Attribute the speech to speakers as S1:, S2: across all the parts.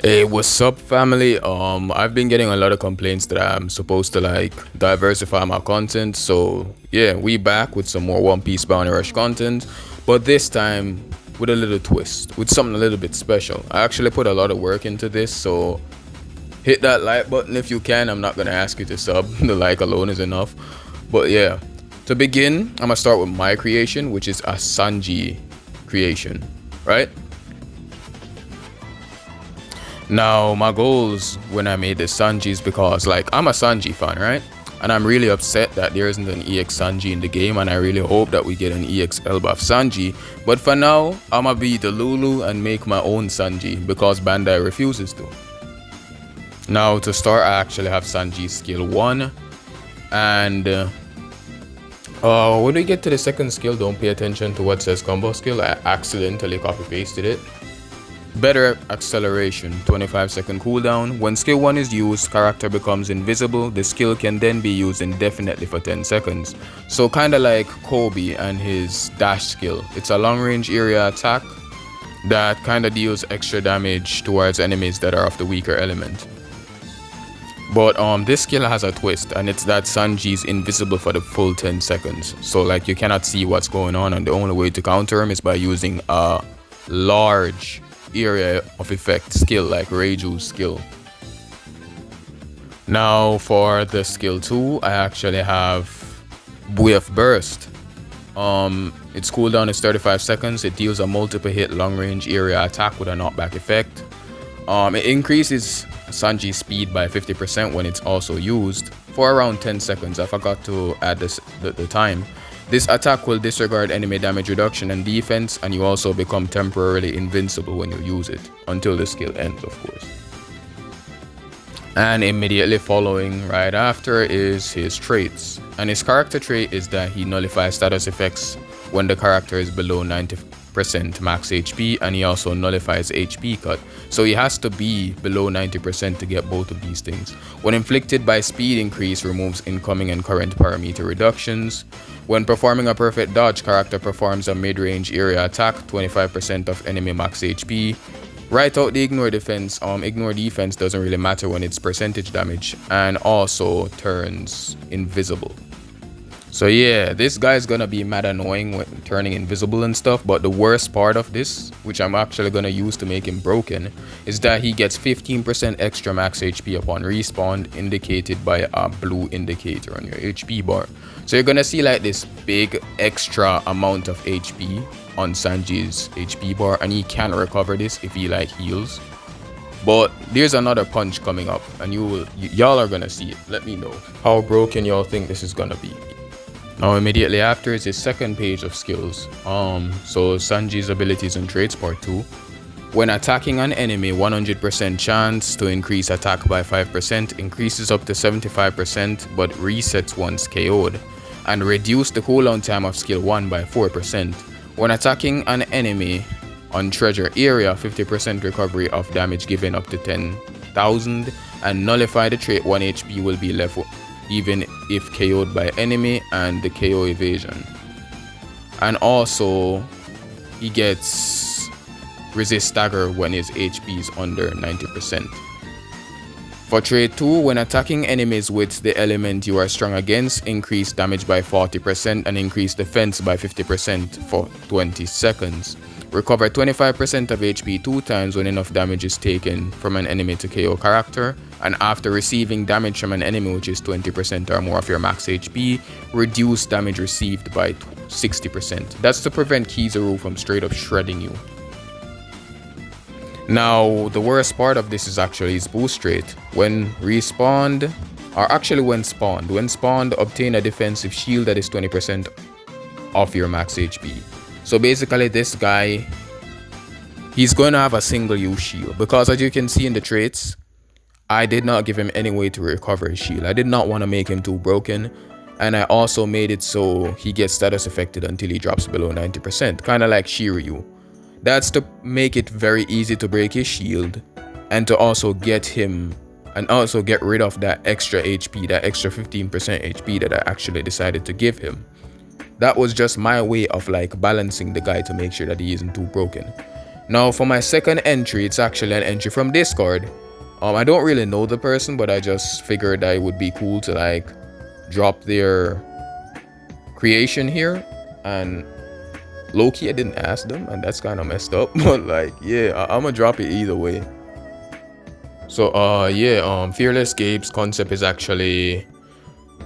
S1: Hey, what's up, family? I've been getting a lot of complaints that I'm supposed to like diversify my content. So yeah, we back with some more One Piece Bounty Rush content, but this time with a little twist, with something a little bit special. I actually put a lot of work into this, so hit that like button if you can. I'm not gonna ask you to sub. The like alone is enough. But yeah, to begin, I'm gonna start with my creation, which is a Sanji creation, right? Now, my goals when I made this Sanji is because, like, I'm a Sanji fan, right? And I'm really upset that there isn't an EX Sanji in the game, and I really hope that we get an EX Elbaf Sanji. But for now, I'ma be the Lulu and make my own Sanji because Bandai refuses to. Now, to start, I actually have Sanji skill 1. And when we get to the second skill, don't pay attention to what says combo skill. I accidentally copy pasted it. Better acceleration, 25-second cooldown. When skill 1 is used, character becomes invisible. The skill can then be used indefinitely for 10 seconds. So kinda like Kobe and his dash skill. It's a long range area attack that kinda deals extra damage towards enemies that are of the weaker element. But this skill has a twist, and it's that Sanji's invisible for the full 10 seconds. So like you cannot see what's going on, and the only way to counter him is by using a large area of effect skill like Reiju's skill. Now for the skill 2, I actually have Wave Burst. Its cooldown is 35 seconds. It deals a multiple hit long range area attack with a knockback effect. It increases Sanji's speed by 50% when it's also used for around 10 seconds. I forgot to add the time. This attack will disregard enemy damage reduction and defense, and you also become temporarily invincible when you use it, until the skill ends, of course. And immediately following right after is his traits. And his character trait is that he nullifies status effects when the character is below 90% max HP, and he also nullifies HP cut. So he has to be below 90% to get both of these things. When inflicted by speed increase, removes incoming and current parameter reductions. When performing a perfect dodge, character performs a mid-range area attack, 25% of enemy max HP. Write out the ignore defense. Ignore defense doesn't really matter when it's percentage damage, and also turns invisible. So yeah, this guy's gonna be mad annoying when turning invisible and stuff, but the worst part of this, which I'm actually gonna use to make him broken, is that he gets 15% extra max HP upon respawn, indicated by a blue indicator on your HP bar. So you're gonna see like this big extra amount of HP on Sanji's HP bar, and he can recover this if he like heals. But there's another punch coming up, and y'all are gonna see it. Let me know how broken y'all think this is gonna be. Now immediately after is his second page of skills. So Sanji's abilities and traits part 2. When attacking an enemy, 100% chance to increase attack by 5%, increases up to 75% but resets once KO'd. And reduce the cooldown time of skill 1 by 4%. When attacking an enemy on treasure area, 50% recovery of damage given up to 10,000, and nullify the trait. 1 HP will be left even if KO'd by enemy, and the KO evasion. And also he gets resist stagger when his HP is under 90%. For trait 2, when attacking enemies with the element you are strong against, increase damage by 40% and increase defense by 50% for 20 seconds. Recover 25% of HP 2 times when enough damage is taken from an enemy to KO character, and after receiving damage from an enemy which is 20% or more of your max HP, reduce damage received by 60%. That's to prevent Kizaru from straight up shredding you. Now, the worst part of this is actually his boost rate. When respawned, or actually when spawned, obtain a defensive shield that is 20% of your max HP. So basically this guy, he's going to have a single use shield, because as you can see in the traits, I did not give him any way to recover his shield. I did not want to make him too broken, and I also made it so he gets status affected until he drops below 90%, kind of like Shiryu. That's to make it very easy to break his shield, and to also get him, and also get rid of that extra HP, that extra 15% HP that I actually decided to give him. That was just my way of like balancing the guy to make sure that he isn't too broken. Now for my second entry, it's actually an entry from Discord. I don't really know the person, but I just figured that it would be cool to like drop their creation here. And low-key, I didn't ask them, and that's kind of messed up. But like, yeah, I'm gonna drop it either way. So Fearless Gabe's concept is actually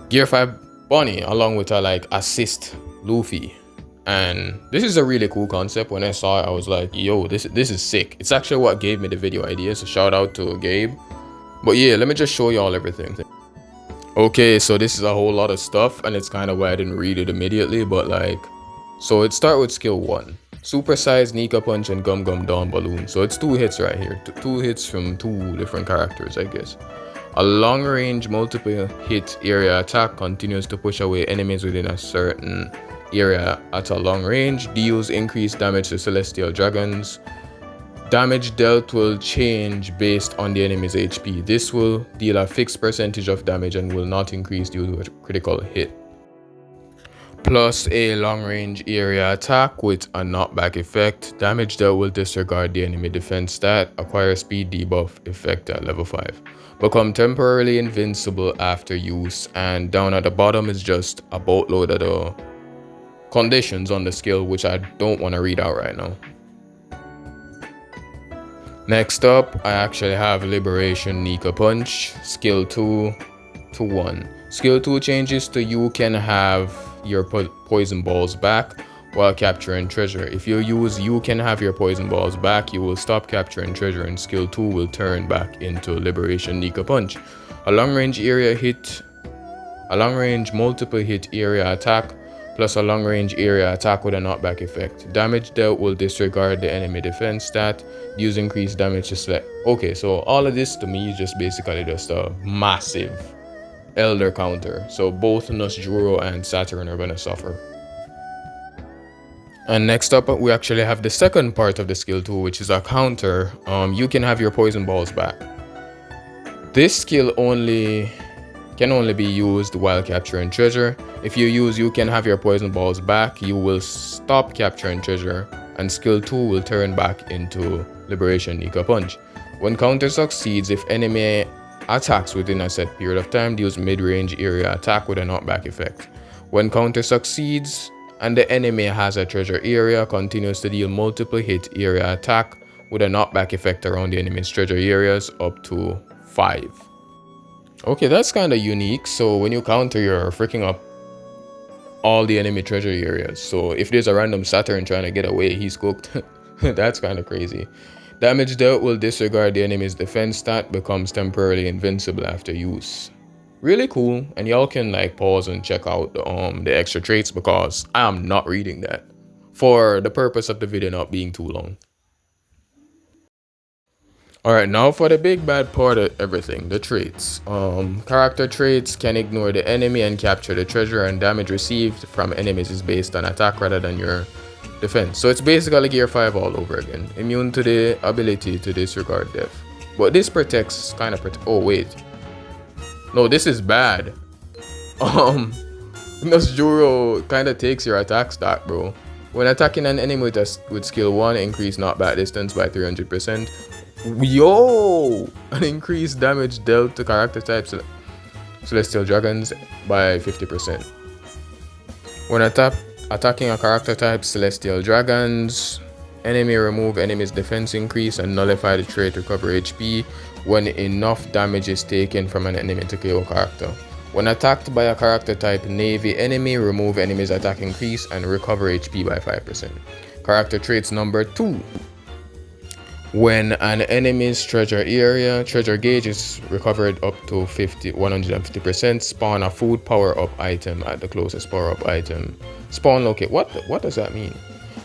S1: Gear 5 Bonnie along with a like assist Luffy. And this is a really cool concept. When I saw it, I was like, yo, this is sick. It's actually what gave me the video idea, so shout out to Gabe. But yeah, let me just show y'all everything. Okay, so this is a whole lot of stuff, and it's kind of why I didn't read it immediately, but like, so it starts with skill 1. Supersize, Nika Punch, and Gum Gum Dawn Balloon. So it's 2 hits right here. 2 hits from 2 different characters, I guess. A long-range multiple hit area attack continues to push away enemies within a certain area at a long range. Deals increased damage to celestial dragons. Damage dealt will change based on the enemy's HP. This will deal a fixed percentage of damage and will not increase due to a critical hit. Plus a long-range area attack with a knockback effect. Damage dealt will disregard the enemy defense stat. Acquire speed debuff effect at level 5. Become temporarily invincible after use. And down at the bottom is just a boatload of the conditions on the skill, which I don't want to read out right now. Next up, I actually have Liberation Nika Punch, skill 2 to 1. Skill 2 changes to you can have your poison balls back while capturing treasure. If you use you can have your poison balls back, you will stop capturing treasure and skill 2 will turn back into Liberation Nika Punch. A long range multiple hit area attack plus a long range area attack with a knockback effect. Damage dealt will disregard the enemy defense stat. Use increased damage to select. Okay, so all of this to me is just basically just a massive Elder counter, so both Nosjuro and Saturn are gonna suffer. And next up, we actually have the second part of the skill 2, which is a counter. You can have your poison balls back. This skill can only be used while capturing treasure. If you use you can have your poison balls back, you will stop capturing treasure, and skill 2 will turn back into Liberation Nika Punch. When counter succeeds, if enemy attacks within a set period of time, deals mid-range area attack with a knockback effect. When counter succeeds and the enemy has a treasure area, continues to deal multiple hit area attack with a knockback effect around the enemy's treasure areas up to 5. Okay, that's kind of unique. So when you counter, you're freaking up all the enemy treasure areas. So if there's a random Saturn trying to get away, he's cooked. That's kind of crazy. Damage dealt will disregard the enemy's defense stat, becomes temporarily invincible after use. Really cool, and y'all can like pause and check out the extra traits because I am not reading that for the purpose of the video not being too long. Alright, now for the big bad part of everything, the traits. Character traits can ignore the enemy and capture the treasure, and damage received from enemies is based on attack rather than your defense. So it's basically Gear 5 all over again. Immune to the ability to disregard death. But this protects oh wait. No, this is bad. Nosjuro kind of takes your attack stat, bro. When attacking an enemy with skill 1, increase knockback distance by 300%. Yo! An increased damage dealt to character types Celestial Dragons by 50%. When attacking a character type Celestial Dragons, enemy remove enemy's defense increase and nullify the trait recover HP when enough damage is taken from an enemy to KO character. When attacked by a character type Navy enemy, remove enemy's attack increase and recover HP by 5%. Character traits number 2. When an enemy's treasure gauge is recovered up to 150%, spawn a food power-up item at the closest power-up item. Spawn locate. What does that mean?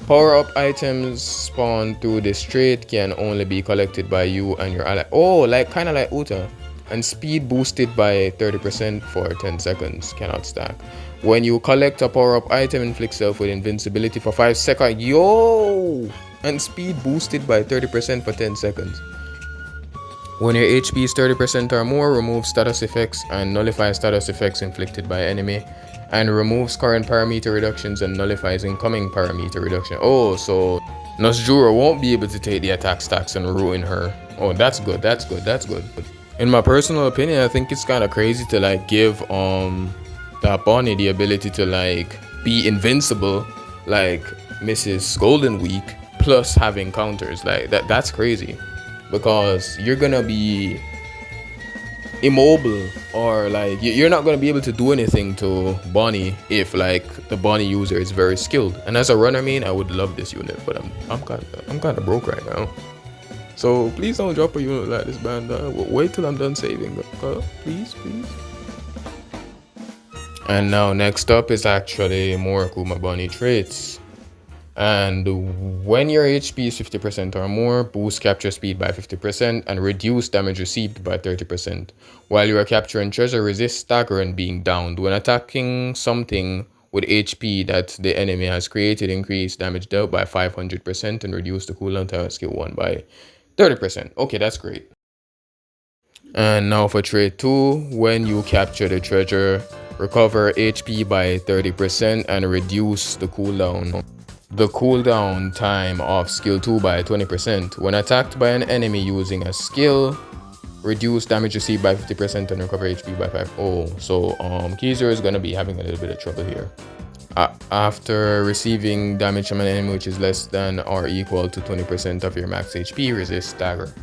S1: Power-up items spawned through this trait can only be collected by you and your ally. Oh, kind of like Uta. And speed boosted by 30% for 10 seconds. Cannot stack. When you collect a power-up item, inflict self with invincibility for 5 seconds. Yo! And speed boosted by 30% for 10 seconds. When your HP is 30% or more, remove status effects and nullify status effects inflicted by enemy, and removes current parameter reductions and nullifies incoming parameter reduction. Oh, so Nosjuro won't be able to take the attack stacks and ruin her. Oh, that's good, that's good, that's good. In my personal opinion, I think it's kind of crazy to like give that Bonnie the ability to like be invincible like Mrs. Golden Week plus having counters. Like that's crazy, because you're gonna be immobile, or like you're not gonna be able to do anything to Bonnie if like the Bonnie user is very skilled. And as a runner main, I would love this unit, but I'm kind of broke right now. So please don't drop a unit like this, Banda. Wait till I'm done saving, please. And now next up is actually more Akuma Bonnie traits. And when your HP is 50% or more, boost capture speed by 50% and reduce damage received by 30%. While you are capturing treasure, resist stagger and being downed. When attacking something with HP that the enemy has created, increase damage dealt by 500% and reduce the cooldown time of skill 1 by 30%. Okay, that's great. And now for trait 2, when you capture the treasure, recover HP by 30% and reduce the cooldown time of skill 2 by 20%. When attacked by an enemy using a skill, reduce damage received by 50% and recover HP by 5. Oh, so Kizer is gonna be having a little bit of trouble here. After receiving damage from an enemy which is less than or equal to 20% of your max HP, resist stagger.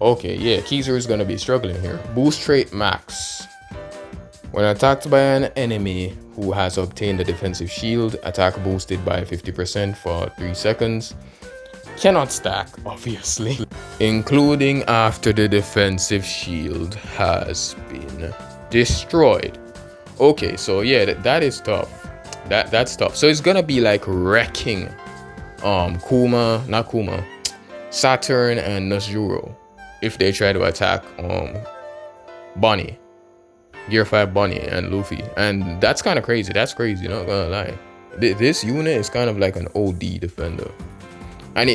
S1: Okay, yeah, Kizer is gonna be struggling here. Boost trait max. When attacked by an enemy who has obtained a defensive shield, attack boosted by 50% for 3 seconds. Cannot stack, obviously, including after the defensive shield has been destroyed. Okay, so yeah, that is tough. That's tough. So it's gonna be like wrecking Saturn and Nosjuro if they try to attack Bonnie. Gear 5 Bonnie and Luffy, and that's kind of crazy. That's crazy, not gonna lie. This unit is kind of like an OD defender, and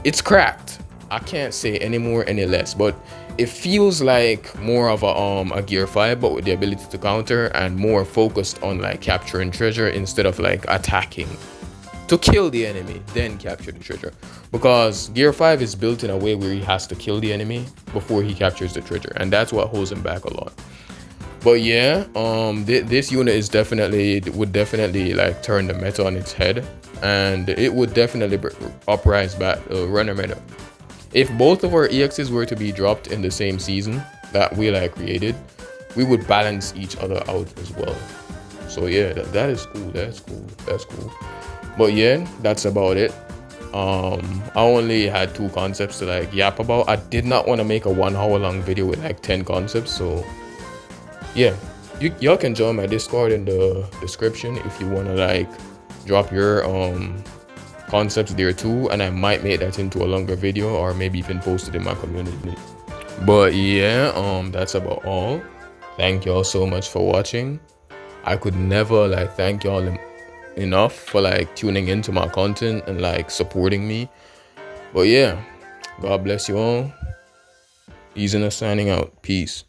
S1: it's cracked. I can't say any more, any less, but it feels like more of a Gear 5, but with the ability to counter and more focused on like capturing treasure instead of like attacking to kill the enemy, then capture the treasure. Because Gear 5 is built in a way where he has to kill the enemy before he captures the treasure, and that's what holds him back a lot. But yeah, this unit would definitely like turn the meta on its head, and it would definitely uprise back runner meta. If both of our EXs were to be dropped in the same season that we like created, we would balance each other out as well. So yeah, that is cool. That's cool. But yeah, that's about it. I only had 2 concepts to like yap about. I did not want to make a 1 hour long video with like 10 concepts, so yeah, y'all can join my Discord in the description if you want to like drop your concepts there too, and I might make that into a longer video or maybe even post it in my community. But yeah, that's about all. Thank y'all so much for watching. I could never like thank y'all enough for like tuning into my content and like supporting me. But yeah, God bless you all. Easing us signing out. Peace.